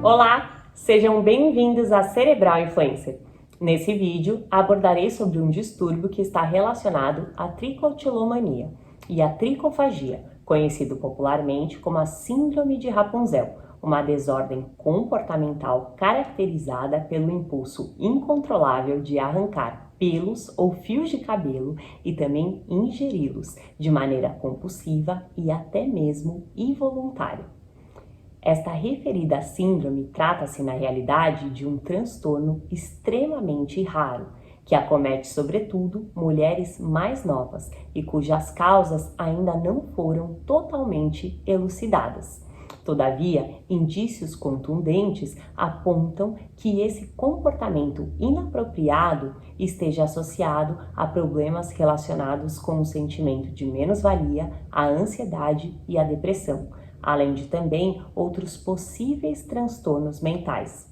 Olá, sejam bem-vindos a Cerebral Influencer. Nesse vídeo, abordarei sobre um distúrbio que está relacionado à tricotilomania e à tricofagia, conhecido popularmente como a Síndrome de Rapunzel, uma desordem comportamental caracterizada pelo impulso incontrolável de arrancar pelos ou fios de cabelo e também ingeri-los de maneira compulsiva e até mesmo involuntária. Esta referida síndrome trata-se na realidade de um transtorno extremamente raro, que acomete sobretudo mulheres mais novas e cujas causas ainda não foram totalmente elucidadas. Todavia, indícios contundentes apontam que esse comportamento inapropriado esteja associado a problemas relacionados com o sentimento de menos-valia, a ansiedade e a depressão, além de também outros possíveis transtornos mentais.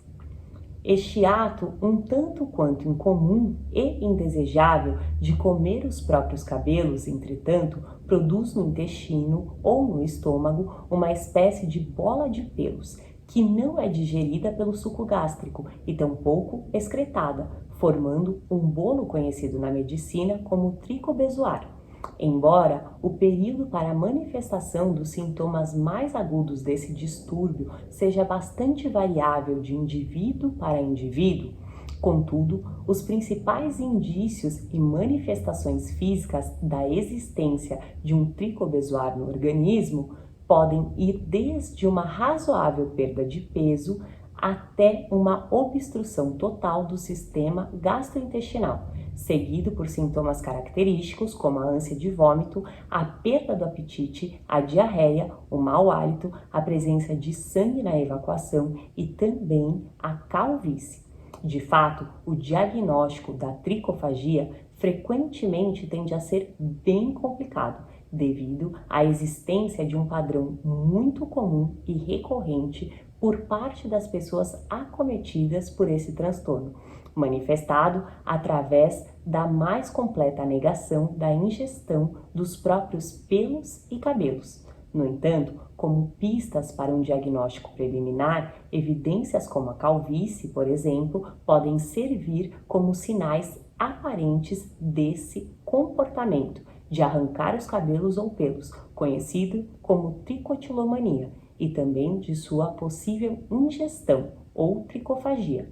Este ato, um tanto quanto incomum e indesejável de comer os próprios cabelos, entretanto, produz no intestino ou no estômago uma espécie de bola de pelos, que não é digerida pelo suco gástrico e tampouco excretada, formando um bolo conhecido na medicina como tricobezoar. Embora o período para a manifestação dos sintomas mais agudos desse distúrbio seja bastante variável de indivíduo para indivíduo, contudo, os principais indícios e manifestações físicas da existência de um tricobezoar no organismo podem ir desde uma razoável perda de peso até uma obstrução total do sistema gastrointestinal, seguido por sintomas característicos como a ânsia de vômito, a perda do apetite, a diarreia, o mau hálito, a presença de sangue na evacuação e também a calvície. De fato, o diagnóstico da tricofagia frequentemente tende a ser bem complicado, devido à existência de um padrão muito comum e recorrente por parte das pessoas acometidas por esse transtorno, manifestado através da mais completa negação da ingestão dos próprios pelos e cabelos. No entanto, como pistas para um diagnóstico preliminar, evidências como a calvície, por exemplo, podem servir como sinais aparentes desse comportamento de arrancar os cabelos ou pelos, conhecido como tricotilomania, e também de sua possível ingestão ou tricofagia.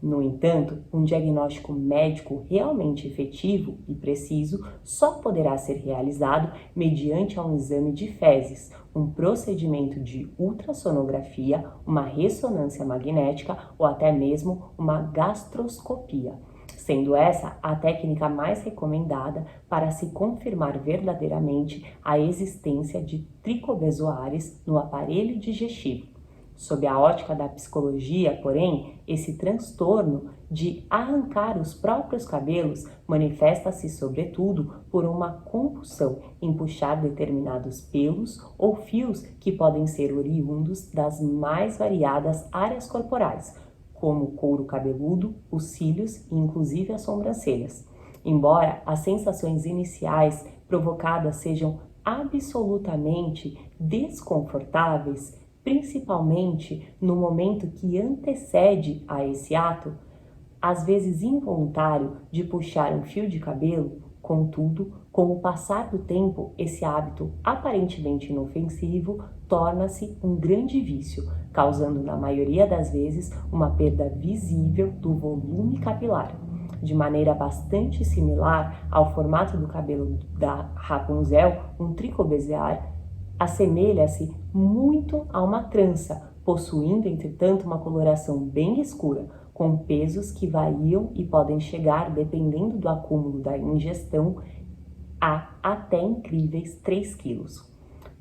No entanto, um diagnóstico médico realmente efetivo e preciso só poderá ser realizado mediante um exame de fezes, um procedimento de ultrassonografia, uma ressonância magnética ou até mesmo uma gastroscopia, sendo essa a técnica mais recomendada para se confirmar verdadeiramente a existência de tricobezoares no aparelho digestivo. Sob a ótica da psicologia, porém, esse transtorno de arrancar os próprios cabelos manifesta-se sobretudo por uma compulsão em puxar determinados pelos ou fios que podem ser oriundos das mais variadas áreas corporais, como o couro cabeludo, os cílios e inclusive as sobrancelhas. Embora as sensações iniciais provocadas sejam absolutamente desconfortáveis, principalmente no momento que antecede a esse ato, às vezes involuntário, de puxar um fio de cabelo, contudo, com o passar do tempo, esse hábito aparentemente inofensivo torna-se um grande vício, causando na maioria das vezes uma perda visível do volume capilar. De maneira bastante similar ao formato do cabelo da Rapunzel, um tricobezoar assemelha-se muito a uma trança, possuindo, entretanto, uma coloração bem escura, com pesos que variam e podem chegar, dependendo do acúmulo da ingestão, a até incríveis 3 quilos.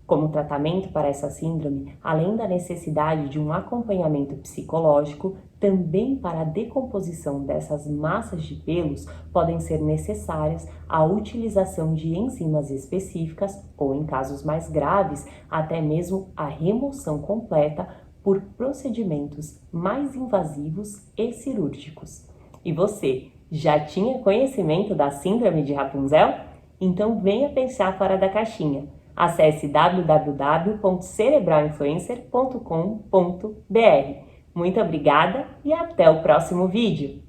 Como tratamento para essa síndrome, além da necessidade de um acompanhamento psicológico, também para a decomposição dessas massas de pelos podem ser necessárias a utilização de enzimas específicas ou, em casos mais graves, até mesmo a remoção completa por procedimentos mais invasivos e cirúrgicos. E você, já tinha conhecimento da Síndrome de Rapunzel? Então venha pensar fora da caixinha. Acesse www.cerebralinfluencer.com.br. Muito obrigada e até o próximo vídeo!